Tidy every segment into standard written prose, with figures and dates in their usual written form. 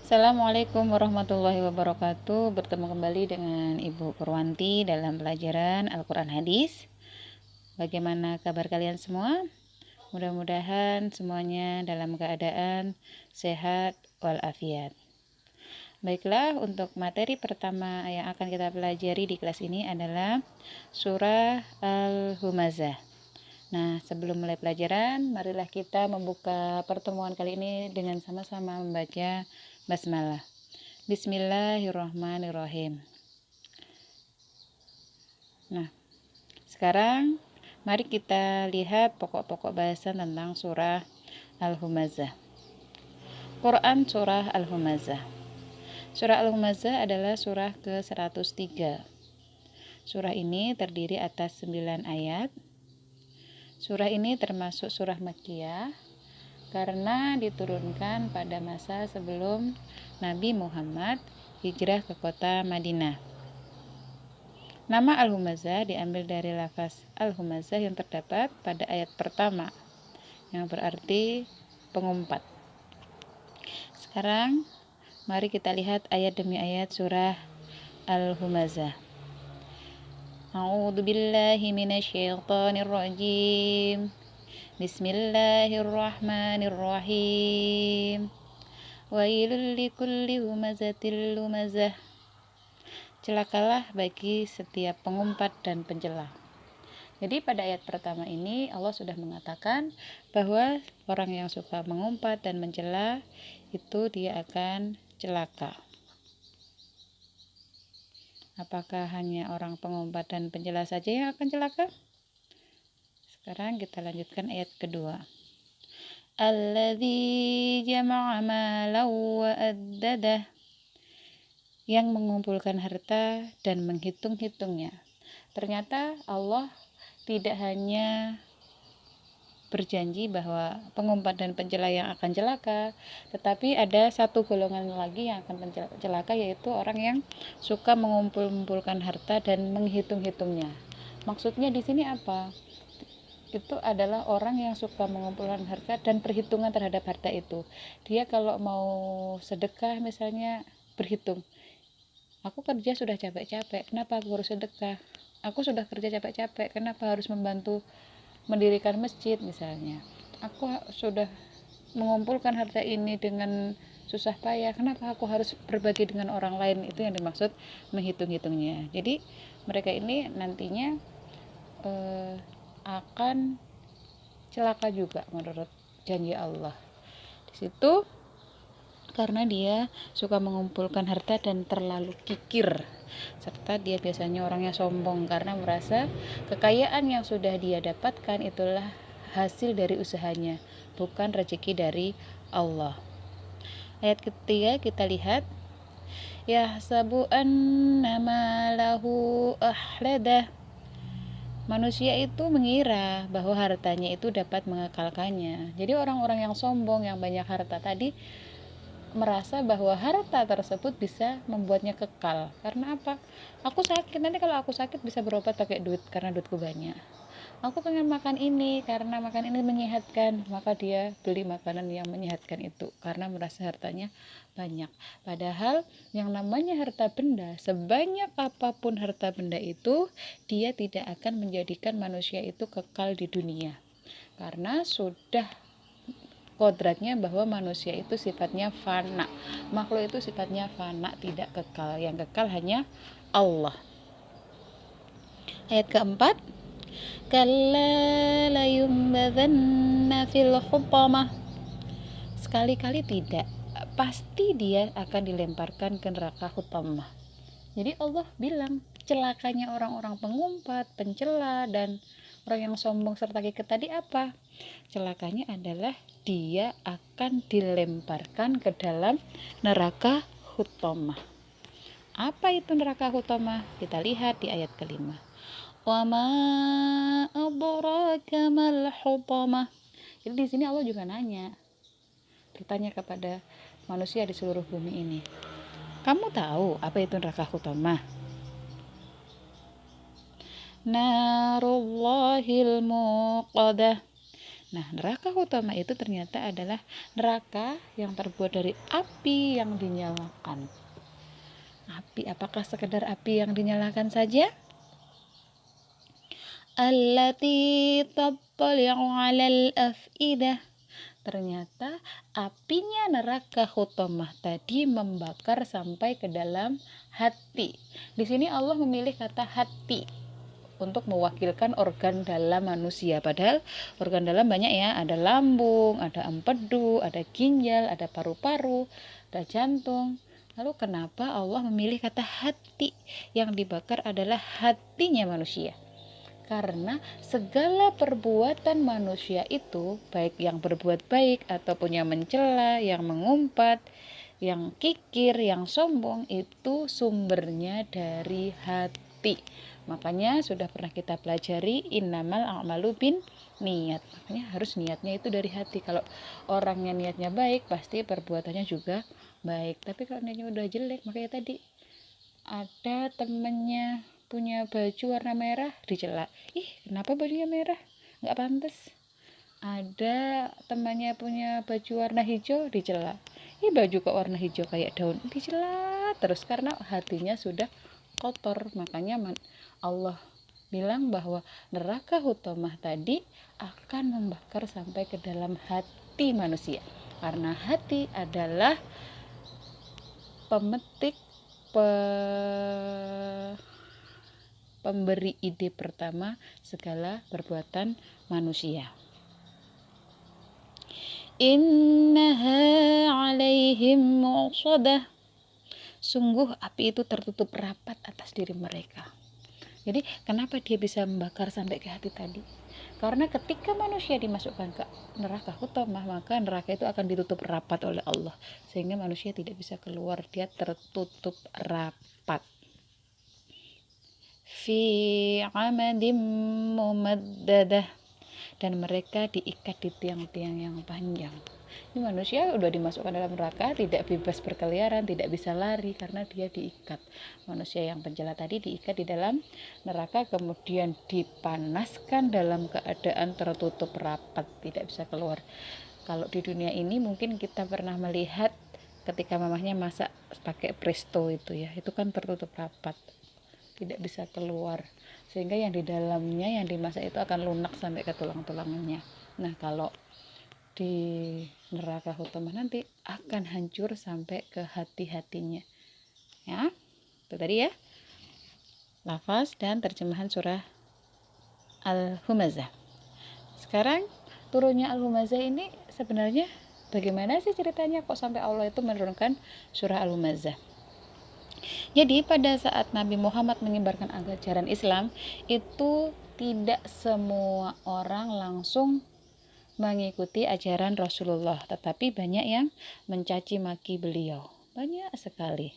Assalamualaikum warahmatullahi wabarakatuh. Bertemu kembali dengan Ibu Purwanti dalam pelajaran Al-Quran Hadis. Bagaimana kabar kalian semua? Mudah-mudahan semuanya dalam keadaan sehat walafiat. Baiklah, untuk materi pertama yang akan kita pelajari di kelas ini adalah surah Al-Humazah. Nah, sebelum mulai pelajaran, marilah kita membuka pertemuan kali ini dengan sama-sama membaca basmalah. Bismillahirrahmanirrahim. Nah, sekarang mari kita lihat pokok-pokok bahasan tentang surah Al-Humazah. Quran surah Al-Humazah. Surah Al-Humazah adalah surah ke-103. Surah ini terdiri atas 9 ayat. Surah ini termasuk surah Makkiyah karena diturunkan pada masa sebelum Nabi Muhammad hijrah ke kota Madinah. Nama Al-Humazah diambil dari lafaz Al-Humazah yang terdapat pada ayat pertama, yang berarti pengumpat. Sekarang, mari kita lihat ayat demi ayat surah Al-Humazah. A'udzu billahi minasyaitonir rajim. Bismillahirrahmanirrahim. Wailul likulli humazatil lumazah. Celakalah bagi setiap pengumpat dan pencela. Jadi pada ayat pertama ini Allah sudah mengatakan bahwa orang yang suka mengumpat dan mencela itu dia akan celaka. Apakah hanya orang pengumpat dan pencela saja yang akan celaka? Sekarang kita lanjutkan ayat kedua. Alladzi jama'a malan wa addadah, yang mengumpulkan harta dan menghitung-hitungnya. Ternyata Allah tidak hanya berjanji bahwa pengumpat dan pencela yang akan celaka, tetapi ada satu golongan lagi yang akan celaka, yaitu orang yang suka mengumpulkan harta dan menghitung-hitungnya. Maksudnya di sini apa? Itu adalah orang yang suka mengumpulkan harta dan perhitungan terhadap harta itu. Dia kalau mau sedekah misalnya berhitung, aku kerja sudah capek-capek, kenapa aku harus sedekah? Aku sudah kerja capek-capek, kenapa harus membantu mendirikan masjid misalnya? Aku sudah mengumpulkan harta ini dengan susah payah, kenapa aku harus berbagi dengan orang lain? Itu yang dimaksud menghitung-hitungnya. Jadi mereka ini nantinya akan celaka juga menurut janji Allah. Di situ karena dia suka mengumpulkan harta dan terlalu kikir, serta dia biasanya orangnya sombong karena merasa kekayaan yang sudah dia dapatkan itulah hasil dari usahanya, bukan rezeki dari Allah. Ayat ketiga kita lihat, yahsabu annama lahu ahladah. Manusia itu mengira bahwa hartanya itu dapat mengekalkannya. Jadi orang-orang yang sombong, yang banyak harta tadi merasa bahwa harta tersebut bisa membuatnya kekal. Karena apa? Aku sakit, nanti kalau aku sakit bisa berobat pakai duit karena duitku banyak. Aku pengen makan ini karena makan ini menyehatkan, maka dia beli makanan yang menyehatkan itu karena merasa hartanya banyak. Padahal yang namanya harta benda, sebanyak apapun harta benda itu, dia tidak akan menjadikan manusia itu kekal di dunia, karena sudah kodratnya bahwa manusia itu sifatnya fana, makhluk itu sifatnya fana, tidak kekal. Yang kekal hanya Allah. Ayat keempat, kalla layumbadzanna fil hutamah. Sekali-kali tidak, pasti dia akan dilemparkan ke neraka hutamah. Jadi Allah bilang celakanya orang-orang pengumpat, pencela, dan orang yang sombong serta kikir tadi apa? Celakanya adalah dia akan dilemparkan ke dalam neraka hutamah. Apa itu neraka hutamah? Kita lihat di ayat kelima. Wa ma adraka mal hutamah. Jadi di sini Allah juga bertanya kepada manusia di seluruh bumi ini. Kamu tahu apa itu neraka hutamah? Narullahil muqadah. Nah, neraka Hutama itu ternyata adalah neraka yang terbuat dari api yang dinyalakan. Api, apakah sekedar api yang dinyalakan saja? Allati tattali'u 'alal af'idah. Ternyata apinya neraka Hutamah tadi membakar sampai ke dalam hati. Di sini Allah memilih kata hati untuk mewakilkan organ dalam manusia. Padahal organ dalam banyak ya, ada lambung, ada empedu, ada ginjal, ada paru-paru, ada jantung. Lalu kenapa Allah memilih kata hati? Yang dibakar adalah hatinya manusia. Karena segala perbuatan manusia itu, baik yang berbuat baik ataupun yang mencela, yang mengumpat, yang kikir, yang sombong, itu sumbernya dari hati. Makanya sudah pernah kita pelajari innamal a'malu bin niat. Makanya harus niatnya itu dari hati. Kalau orangnya niatnya baik, pasti perbuatannya juga baik. Tapi kalau niatnya udah jelek, makanya tadi ada temennya punya baju warna merah dicela, ih kenapa bajunya merah, nggak pantas. Ada temannya punya baju warna hijau dicela, ih baju kok warna hijau kayak daun, dicela terus karena hatinya sudah kotor. Makanya Allah bilang bahwa neraka Hutamah tadi akan membakar sampai ke dalam hati manusia, karena hati adalah pemetik pemberi ide pertama segala perbuatan manusia. Innaha 'alaihim mu'sadah. Sungguh api itu tertutup rapat atas diri mereka. Jadi kenapa dia bisa membakar sampai ke hati tadi? Karena ketika manusia dimasukkan ke neraka Hutamah, maka neraka itu akan ditutup rapat oleh Allah, sehingga manusia tidak bisa keluar, dia tertutup rapat. Fi amadim mumaddadah, dan mereka diikat di tiang-tiang yang panjang. Ini manusia udah dimasukkan dalam neraka, tidak bebas berkeliaran, tidak bisa lari karena dia diikat. Manusia yang pencela tadi diikat di dalam neraka, kemudian dipanaskan dalam keadaan tertutup rapat, tidak bisa keluar. Kalau di dunia ini mungkin kita pernah melihat ketika mamahnya masak pakai presto itu ya, itu kan tertutup rapat, tidak bisa keluar, sehingga yang di dalamnya yang dimasak itu akan lunak sampai ke tulang-tulangannya. Nah, kalau di neraka Hutamah nanti akan hancur sampai ke hati-hatinya. Ya, itu tadi ya lafaz dan terjemahan surah Al-Humazah. Sekarang turunnya Al-Humazah ini sebenarnya bagaimana sih ceritanya kok sampai Allah itu menurunkan surah Al-Humazah? Jadi pada saat Nabi Muhammad menyebarkan ajaran Islam, itu tidak semua orang langsung mengikuti ajaran Rasulullah, tetapi banyak yang mencaci maki beliau. Banyak sekali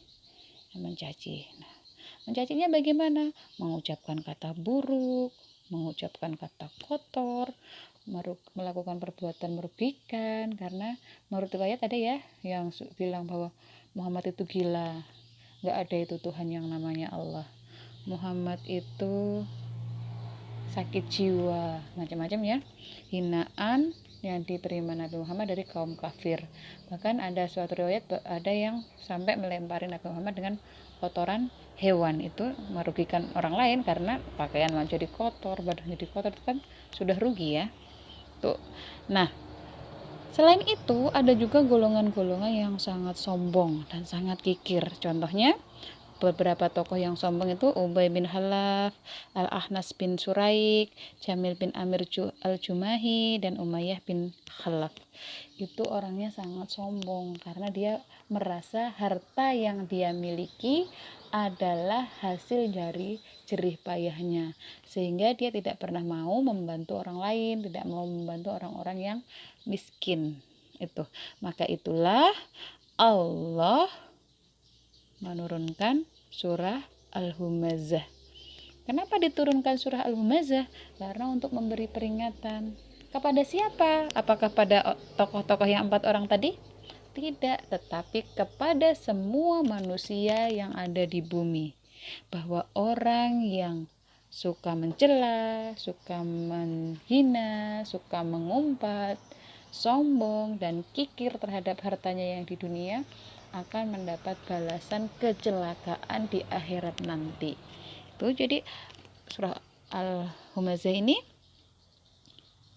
yang mencaci. Nah, mencacinya bagaimana? Mengucapkan kata buruk, mengucapkan kata kotor, melakukan perbuatan merugikan, karena menurut riwayat ada ya yang bilang bahwa Muhammad itu gila, nggak ada itu Tuhan yang namanya Allah, Muhammad itu sakit jiwa, macam-macam ya, hinaan yang diterima Nabi Muhammad dari kaum kafir. Bahkan ada suatu riwayat ada yang sampai melempari Nabi Muhammad dengan kotoran hewan, itu merugikan orang lain karena pakaian jadi kotor, badan jadi kotor, itu kan sudah rugi ya tuh. Nah, selain itu ada juga golongan-golongan yang sangat sombong dan sangat kikir. Contohnya beberapa tokoh yang sombong itu Ubay bin Khalaf, Al-Ahnas bin Suraik, Jamil bin Amir Al-Jumahi, dan Umayyah bin Khalaf. Itu orangnya sangat sombong karena dia merasa harta yang dia miliki adalah hasil dari jerih payahnya, sehingga dia tidak pernah mau membantu orang lain, tidak mau membantu orang-orang yang miskin. Itu maka itulah Allah menurunkan surah Al-Humazah. Kenapa diturunkan surah Al-Humazah? Karena untuk memberi peringatan. Kepada siapa? Apakah pada tokoh-tokoh yang 4 orang tadi? Tidak, tetapi kepada semua manusia yang ada di bumi. Bahwa orang yang suka mencela, suka menghina, suka mengumpat, sombong, dan kikir terhadap hartanya yang di dunia akan mendapat balasan kecelakaan di akhirat nanti. Itu jadi surah Al-Humazah ini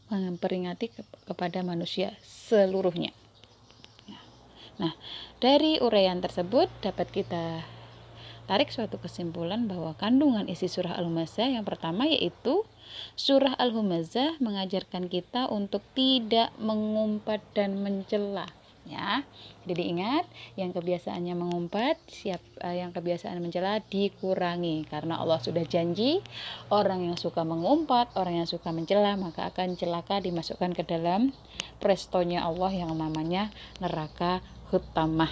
memperingati kepada manusia seluruhnya. Nah, dari uraian tersebut dapat kita tarik suatu kesimpulan bahwa kandungan isi surah Al-Humazah yang pertama yaitu surah Al-Humazah mengajarkan kita untuk tidak mengumpat dan mencela. Ya, jadi ingat yang kebiasaannya mengumpat, yang kebiasaan mencela dikurangi karena Allah sudah janji orang yang suka mengumpat, orang yang suka mencela maka akan celaka dimasukkan ke dalam prestonya Allah yang namanya neraka hutamah.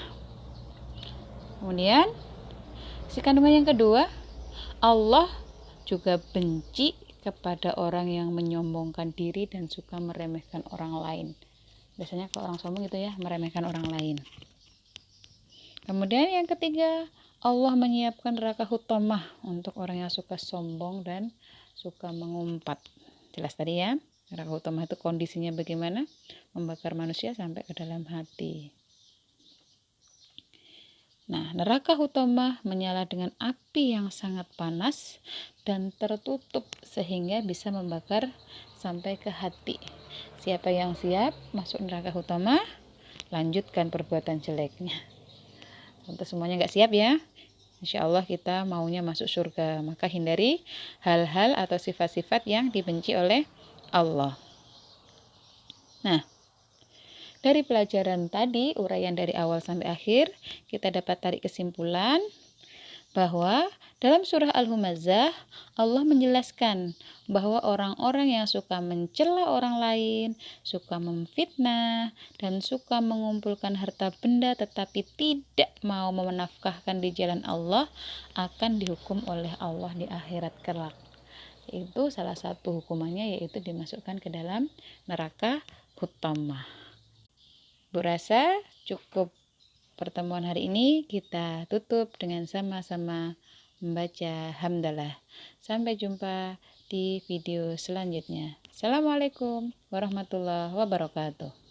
Kemudian si kandungan yang kedua, Allah juga benci kepada orang yang menyombongkan diri dan suka meremehkan orang lain. Biasanya kalau orang sombong gitu ya, meremehkan orang lain. Kemudian yang ketiga, Allah menyiapkan neraka hutamah untuk orang yang suka sombong dan suka mengumpat. Jelas tadi ya, neraka hutamah itu kondisinya bagaimana? Membakar manusia sampai ke dalam hati. Nah, neraka hutamah menyala dengan api yang sangat panas dan tertutup sehingga bisa membakar sampai ke hati. Siapa yang siap masuk neraka hutamah, lanjutkan perbuatan jeleknya. Tentu semuanya nggak siap ya. Insya Allah kita maunya masuk surga, maka hindari hal-hal atau sifat-sifat yang dibenci oleh Allah. Nah, dari pelajaran tadi, uraian dari awal sampai akhir, kita dapat tarik kesimpulan bahwa dalam surah Al-Humazah Allah menjelaskan bahwa orang-orang yang suka mencela orang lain, suka memfitnah, dan suka mengumpulkan harta benda tetapi tidak mau menafkahkan di jalan Allah akan dihukum oleh Allah di akhirat kelak. Itu salah satu hukumannya yaitu dimasukkan ke dalam neraka hutamah. Bu rasa cukup pertemuan hari ini kita tutup dengan sama-sama membaca hamdalah. Sampai jumpa di video selanjutnya. Assalamualaikum warahmatullahi wabarakatuh.